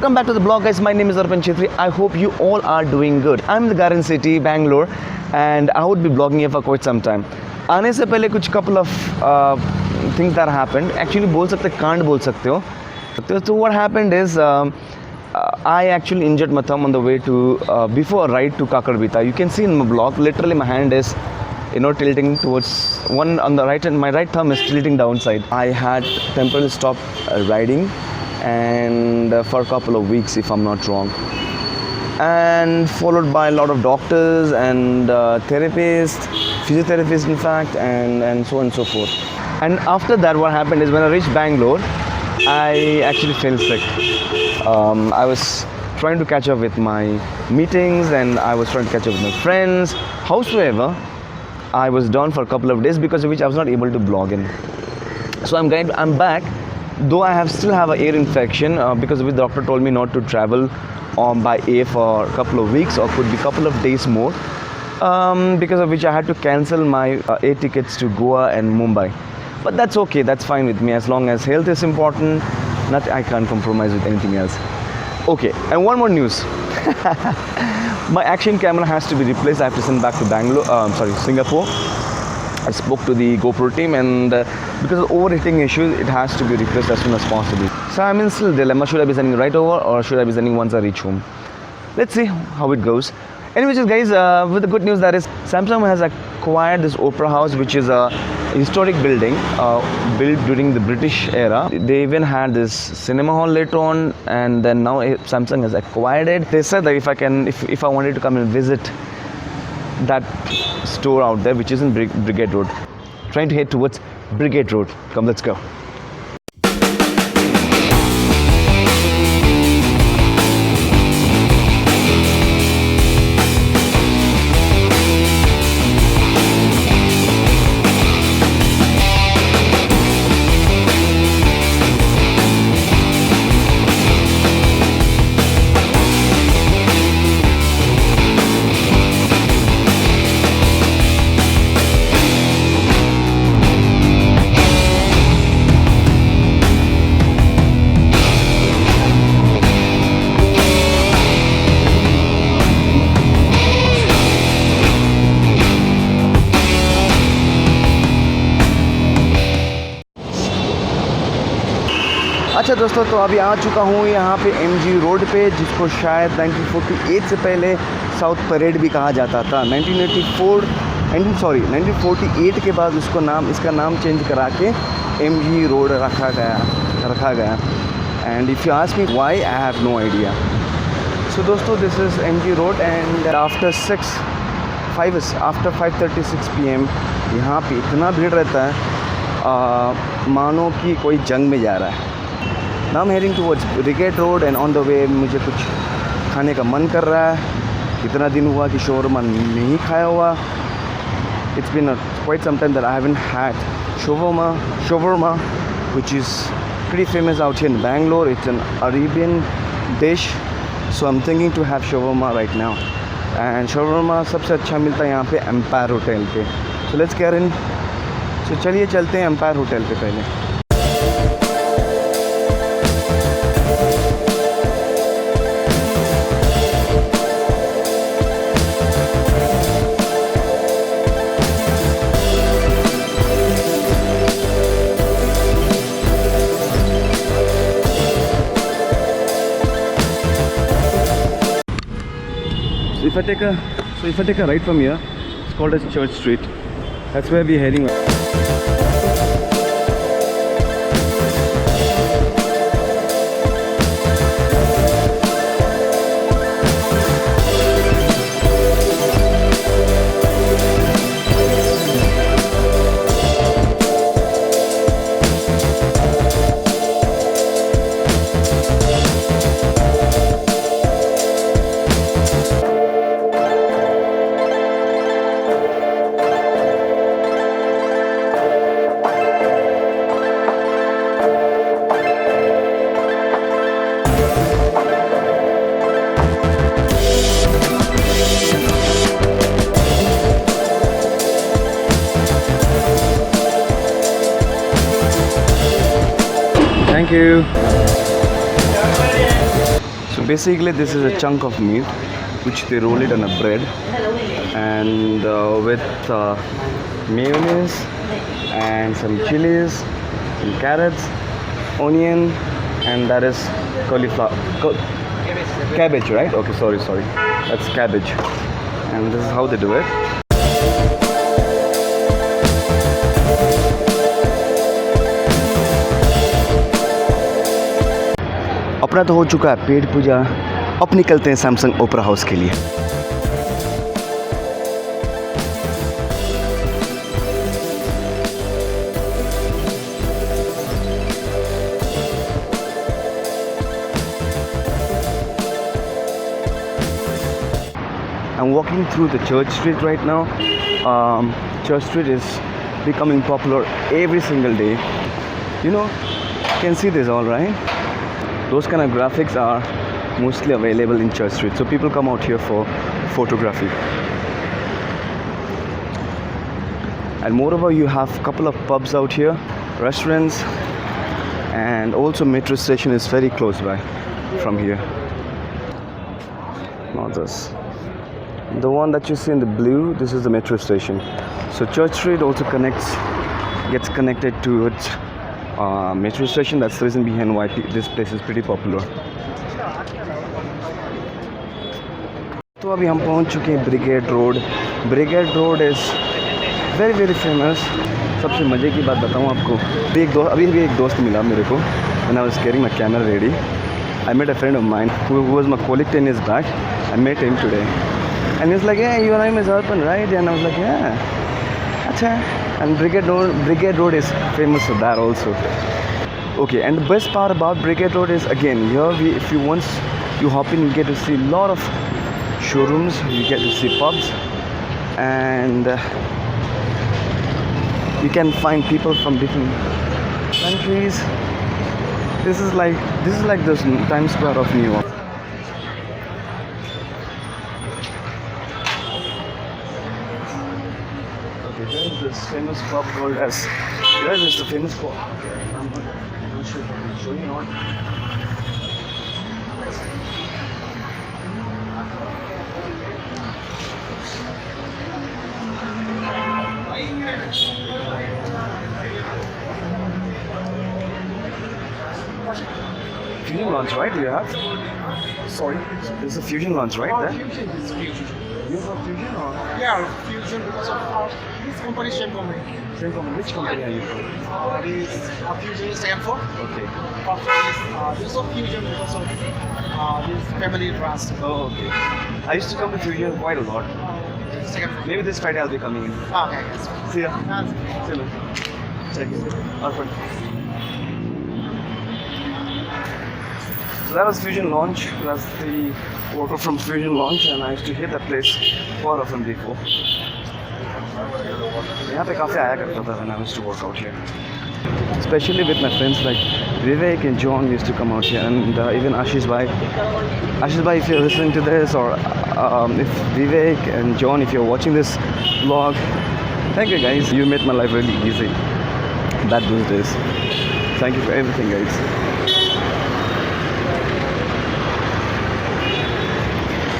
Welcome back to the blog, guys. My name is Arpan Chhetri. I hope you all are doing good. I'm in the Garden City, Bangalore, and I would be blogging here for quite some time. आने से पहले कुछ couple of things that happened. Actually बोल सकते can't बोल सकते हो. So what happened is I actually injured my thumb on the way to before a ride to Kakarbita. You can see in my blog, literally my hand is tilting towards one on the right, and my right thumb is tilting downside. I had temporarily stopped riding and for a couple of weeks, if I'm not wrong, and followed by a lot of doctors and therapists, physiotherapists in fact, and so on and so forth. And after that, what happened is when I reached Bangalore, I actually fell sick. I was trying to catch up with my meetings and I was trying to catch up with my friends. Howsoever, I was down for a couple of days, because of which I was not able to blog in. So I'm back, though I still have an ear infection, because of which the doctor told me not to travel by air for a couple of weeks, or could be a couple of days more, because of which I had to cancel my air tickets to Goa and Mumbai. But that's okay, that's fine with me, as long as health is important. I can't compromise with anything else. Okay, and one more news. My action camera has to be replaced. I have to send back to Singapore. I spoke to the GoPro team, and because of overheating issues, it has to be replaced as soon as possible. So I'm in still dilemma. Should I be sending right over, or should I be sending once I reach home? Let's see how it goes. Anyways, guys, with the good news, that is Samsung has acquired this Opera House, which is a historic building built during the British era. They even had this cinema hall later on, and then now Samsung has acquired it. They said that if I wanted to come and visit that store out there, which is in Brigade Road, trying to head towards Brigade Road. Come, let's go. अच्छा दोस्तों, तो अभी आ चुका हूँ यहाँ पे MG road पे, जिसको शायद 1948 से पहले साउथ परेड भी कहा जाता था। 1948 के बाद इसका नाम चेंज करा के MG रोड रखा गया। And if you ask me why, I have no idea. So दोस्तों, this is MG road, and after 5:36 PM यहाँ पे इतना भीड़ रहता है, मानो कि कोई जंग में जा रहा है। Now I'm heading towards Brigade Road, and on the way मुझे कुछ खाने का मन कर रहा है। कितना दिन हुआ कि shawarma नहीं खाया हुआ। It's been quite some time that I haven't had shawarma, which is pretty famous out here in Bangalore. It's an Arabian dish, so I'm thinking to have shawarma right now. And shawarma सबसे अच्छा मिलता है यहाँ पे Empire Hotel पे। So let's get in. So चलिए चलते हैं Empire Hotel पे पहले। If I take a right from here, it's called as Church Street. That's where we're heading. Thank you. basically this is a chunk of meat which they roll it on a bread and with mayonnaise and some chilies, some carrots, onion, and that is cauliflower, cabbage, right? Okay, sorry, that's cabbage, and this is how they do it. अपना तो हो चुका है पेट पूजा, अब निकलते हैं Samsung opera house के लिए। I'm walking through the Church Street right now. Church Street is becoming popular every single day. You know, you can see this all right. Those kind of graphics are mostly available in Church Street. So people come out here for photography. And moreover, you have a couple of pubs out here, restaurants, and also metro station is very close by from here. Not this. The one that you see in the blue, this is the metro station. So Church Street also gets connected to its metro station. That's the reason behind why this place is pretty popular. तो अभी हम पहुंच चुके हैं brigade road. Brigade road is very very famous. सबसे मज़े की बात बताऊं आपको, अभी भी एक दोस्त मिला मेरे को when I was carrying my camera ready. I met a friend of mine who was my colleague 10 years back. I met him today. And he's like, yeah, your name is Arpan, right? And I was like, yeah. Acha. And Brigade Road is famous for that also. Okay, and the best part about Brigade Road is, again, here if you once you hop in, you get to see a lot of showrooms, you get to see pubs, and you can find people from different countries. This is like the Times Square of New York. This famous pub called as where is the famous pub? I'm showing you on. Fusion Lounge, right? Do you have? Sorry, this is a Fusion Lounge, right? There? Fusion is Fusion. You have Fusion or? Yeah, Fusion because of this company, same company. Same company. Which company are you from? This Fusion is Stanford. Okay. This is Fusion because of this family trust. Oh, okay. I used to come to Fusion quite a lot. Second. Maybe this Friday I'll be coming in. Okay. Yes. See ya. Yes. See you. Check it. Arpan. So that was Fusion Launch. That's the worker from Fusion Launch, and I used to hit that place quite often before. यहाँ पे काफ़ी आया करता था when I used to work out here. Especially with my friends like Vivek and John used to come out here, and even Ashish bhai. Ashish bhai, if you're listening to this, or if Vivek and John, if you're watching this vlog, thank you guys. You made my life really easy back those days. Thank you for everything, guys.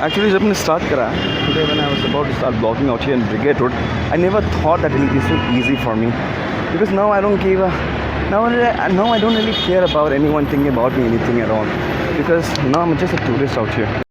Actually, जब मैंने start करा, today when I was about to start vlogging out here in Brigade Road, I never thought that it will be so easy for me, because now I don't give a, now I don't really care about anyone thinking about me anything at all, because now I'm just a tourist out here.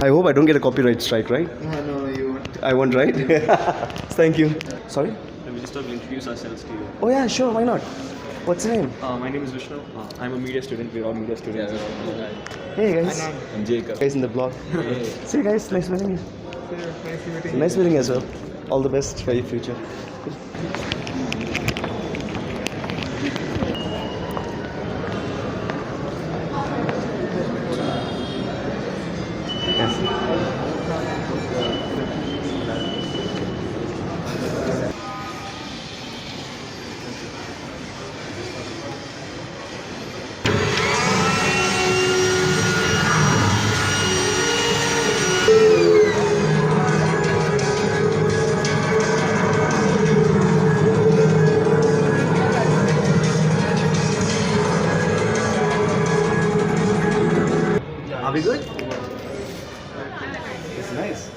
I hope I don't get a copyright strike, right? No, you won't. I won't, right? Thank you. Sorry? We just thought we'll introduce ourselves to you. Oh yeah, sure, why not? What's your name? My name is Vishnu. I'm a media student. We're all media students. Hey guys. I'm Jacob. Guys in the blog. See you guys, nice meeting you. Nice meeting you. Nice meeting you as well. All the best for your future. Are we good? It's nice.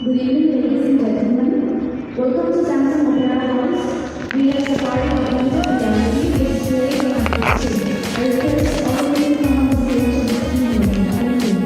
Good evening, ladies and gentlemen. Welcome to Samsung Opera House. We are supporting augmented reality with great application. I request all of you to come on the stage and see me. Thank you.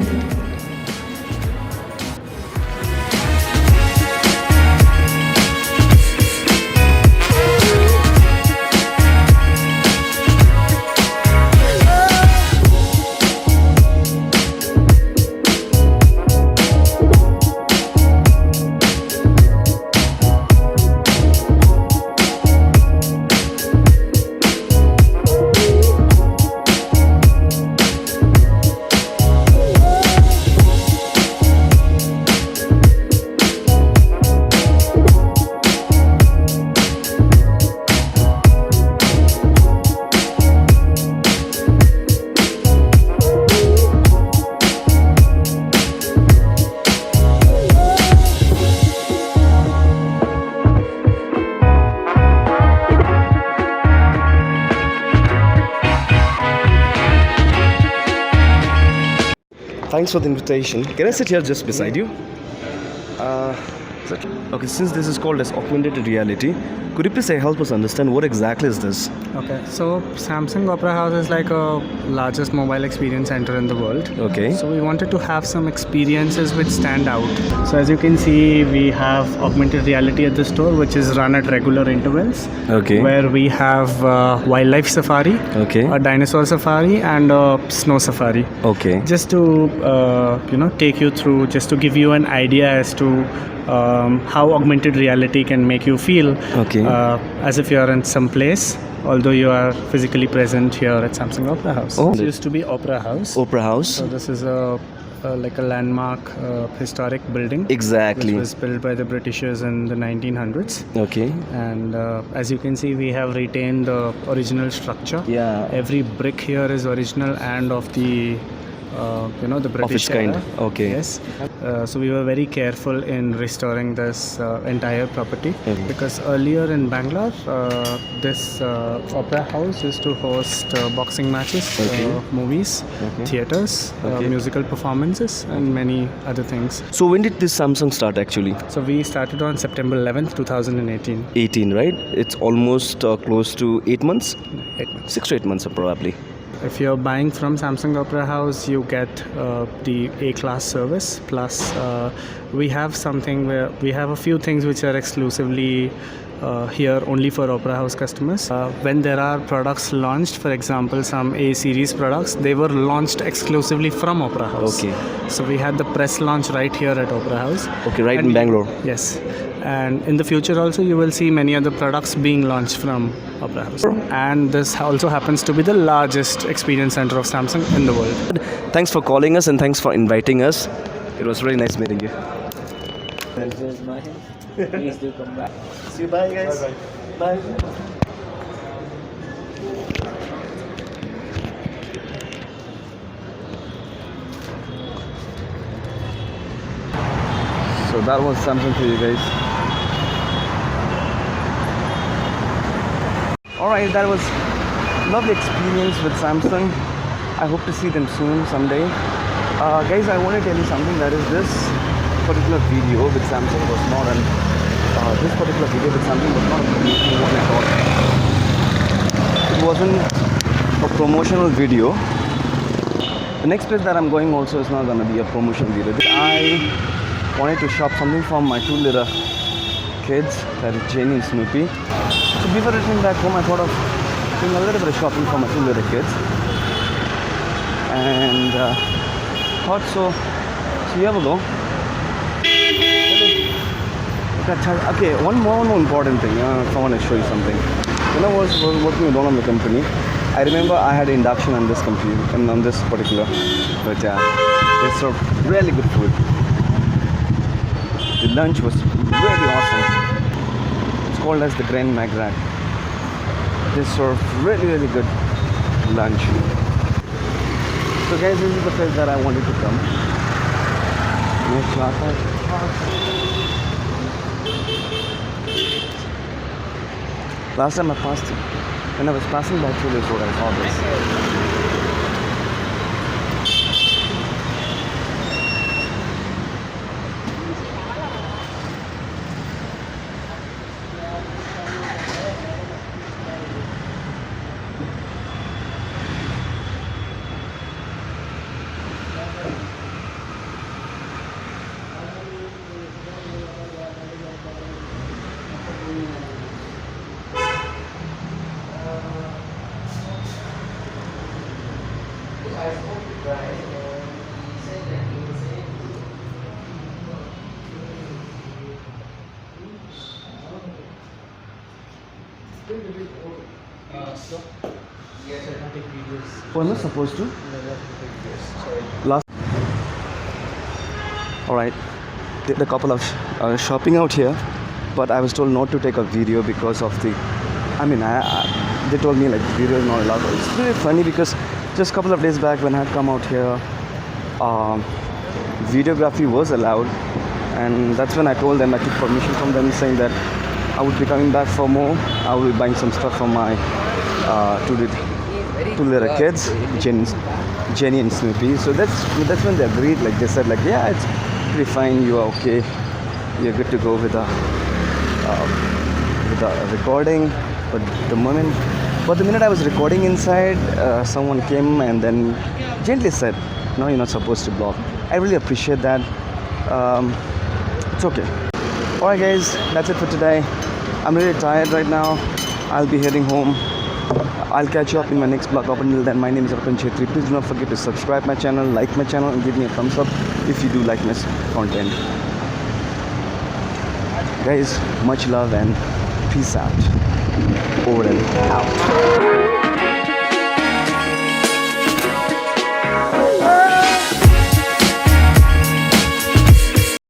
Thanks for the invitation. Can I sit here just beside you? Okay, since this is called as augmented reality, could you please help us understand what exactly is this? Okay, so Samsung Opera House is like a largest mobile experience center in the world. Okay. So we wanted to have some experiences which stand out. So as you can see, we have augmented reality at the store, which is run at regular intervals. Okay. Where we have wildlife safari, Okay. a dinosaur safari, and a snow safari. Okay. Just to take you through, just to give you an idea as to how augmented reality can make you feel Okay. as if you are in some place, although you are physically present here at Samsung Opera House. Oh. This used to be Opera House. Opera House. So this is like a landmark historic building. Exactly. Which was built by the Britishers in the 1900s. Okay. And as you can see, we have retained the original structure. Yeah. Every brick here is original and of the the British Of its kind. era. Okay. Yes. So we were very careful in restoring this entire property Okay. because earlier in Bangalore, this opera house used to host boxing matches, Okay. movies, Okay. theaters, Okay. musical performances, and many other things. So when did this Samsung start actually? So we started on September 11th, 2018. 18, right? It's almost close to 8 months? 8 months. 6 to 8 months probably. If you're buying from Samsung Opera House, you get the A-class service. Plus, we have something where we have a few things which are exclusively here only for Opera House customers. When there are products launched, for example, some A-series products, they were launched exclusively from Opera House. Okay. So we had the press launch right here at Opera House. Okay, right And in Bangalore. Yes. And in the future also you will see many other products being launched from Opera House. And this also happens to be the largest experience center of Samsung in the world. Thanks for calling us and thanks for inviting us. It was really nice meeting you. Please do come back. See you, bye guys. Bye. So that was Samsung for you guys. Alright, that was lovely experience with Samsung. I hope to see them soon someday. Guys, I want to tell you something, that is this particular video with Samsung was not an this particular video with Samsung was not a promotional one at all. It wasn't a promotional video. The next place that I'm going also is not gonna be a promotion video. I wanted to shop something for my two little kids, that is Jenny and Snoopy. So before returning back home, I thought of doing a little bit of shopping for my two little kids. And thought so here we go. Okay, one more important thing. I want to show you something. When I was working with one of the company, I remember I had induction on this computer and on this particular, but they served really good food. The lunch was really awesome. It's called as the Grand Magrat. They served really good lunch. So guys, this is the place that I wanted to come. Last time I passed it, when I was passing by through this road, I saw this. Was not supposed to? Last. Alright, did a couple of shopping out here, but I was told not to take a video because of the. They told me like video is not allowed. It's really funny because just a couple of days back when I had come out here, videography was allowed, and that's when I told them, I took permission from them saying that I would be coming back for more. I will be buying some stuff for my two little kids, Jenny and Snoopy. So that's when they agreed. Like they said, like yeah, it's pretty fine. You are okay. You're good to go with the recording. But the minute I was recording inside, someone came and then gently said, "No, you're not supposed to vlog." I really appreciate that. It's okay. Alright guys, that's it for today. I'm really tired right now. I'll be heading home. I'll catch you up in my next vlog. Up until then, my name is Arpan Chhetri. Please do not forget to subscribe my channel, like my channel, and give me a thumbs up if you do like my content. Guys, much love and peace out. Over and out.